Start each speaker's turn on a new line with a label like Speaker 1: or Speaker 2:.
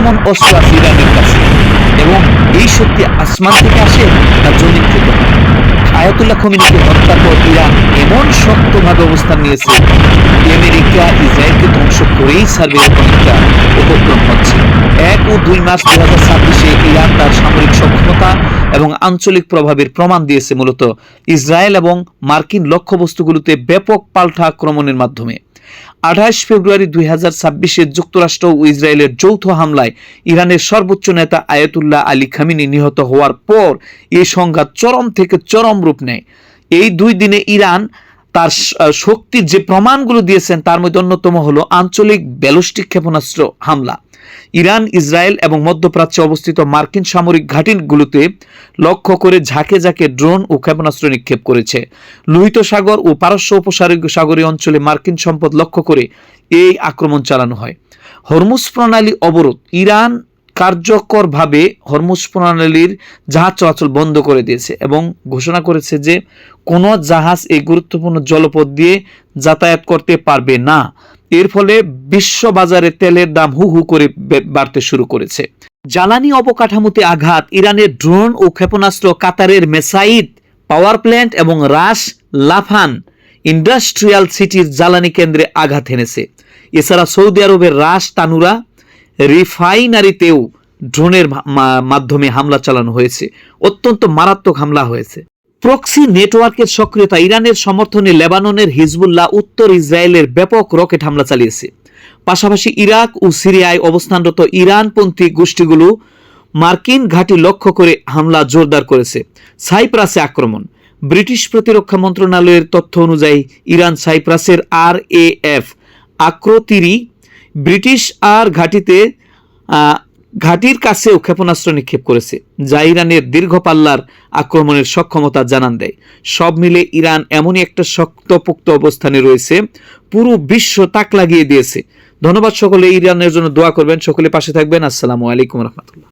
Speaker 1: এমন অস্ত্র আছে ইরানের কাছে, এবং এই শক্তি আসমান থেকে আসে না জমিন থেকে। আয়াতুল্লাহ খোমেনিকে হত্যার পর ইরান এমন শক্তভাবে অবস্থান নিয়েছে, আমেরিকা ইসরায়েলকে ধ্বংস করেই ছাড়বে এরকম একটা উপক্রম হচ্ছে। 1 ও 2 মার্চ 2026 ইরান তার সামরিক সক্ষমতা এবং আঞ্চলিক প্রভাবের প্রমাণ দিয়েছে মূলত ইসরায়েল এবং মার্কিন লক্ষ্যবস্তুগুলোতে ব্যাপক পাল্টা আক্রমণের মাধ্যমে। 28 ফেব্রুয়ারি 2026 যুক্তরাষ্ট্র ও ইসরায়েলের যৌথ হামলায় ইরানের সর্বোচ্চ নেতা আয়াতুল্লাহ আলী খামেনি নিহত হওয়ার পর এই সংঘাত চরম থেকে চরম রূপ নেয়। এই 2 দিনে ইরান তার শক্তির যে প্রমাণগুলো দিয়েছেন তার মধ্যে অন্যতম হলো আঞ্চলিক ব্যালিস্টিক ক্ষেপণাস্ত্র হামলা। ইরান ইসরায়েল এবং মধ্যপ্রাচ্যে অবস্থিত মার্কিন সামরিক ঘাঁটিগুলোতে লক্ষ্য করে ঝাঁকে ঝাঁকে ড্রোন ও ক্ষেপণাস্ত্র নিক্ষেপ করেছে। লোহিত সাগর ও পারস্য উপসাগরীয় অঞ্চলে মার্কিন সম্পদ লক্ষ্য করে এই আক্রমণ চালানো হয়। হরমুজ প্রণালী অবরোধ। ইরান কার্যকরভাবে হরমুজ প্রণালীর জাহাজ চলাচল বন্ধ করে দিয়েছে এবং ঘোষণা করেছে যে কোনো জাহাজ এই গুরুত্বপূর্ণ জলপথ দিয়ে যাতায়াত করতে পারবে না। এর ফলে বিশ্ব বাজারে তেলের দাম হু হু করে বাড়তে শুরু করেছে। জ্বালানি অবকাঠামোতে আঘাত। ইরানের ড্রোন ও ক্ষেপণাস্ত্র কাতারের মেসাইদ পাওয়ার প্ল্যান্ট এবং রাস লাফান ইন্ডাস্ট্রিয়াল সিটির জ্বালানি কেন্দ্রে আঘাত এনেছে। এছাড়া সৌদি আরবের রাস তানুরা রিফাইনারিতেও ড্রোনের মাধ্যমে হামলা চালানো হয়েছে। অত্যন্ত মারাত্মক হামলা হয়েছে। প্রক্সি নেটওয়ার্কের সক্রিয়তা। ইরানের সমর্থনে লেবাননের হিজবুল্লাহ উত্তর ইসরায়েলের ব্যাপক রকেট হামলা চালিয়েছে। পাশাপাশি ইরাক ও সিরিয়ায় অবস্থানরত ইরানপন্থী গোষ্ঠীগুলো মার্কিন ঘাঁটি লক্ষ্য করে হামলা জোরদার করেছে। সাইপ্রাসে আক্রমণ। ব্রিটিশ প্রতিরক্ষা মন্ত্রণালয়ের তথ্য অনুযায়ী ইরান সাইপ্রাসের RAF আক্রোতিরি ব্রিটিশ আর ঘাঁটির কাছেও ক্ষেপণাস্ত্র নিক্ষেপ করেছে, যা ইরানের দীর্ঘ পাল্লার আক্রমণের সক্ষমতা জানান দেয়। সব মিলে ইরান এমনই একটা শক্তপোক্ত অবস্থানে রয়েছে, পুরো বিশ্ব তাক লাগিয়ে দিয়েছে। ধন্যবাদ সকলে। ইরানের জন্য দোয়া করবেন, সকলে পাশে থাকবেন। আসসালামু আলাইকুম রহমতুল্লাহ।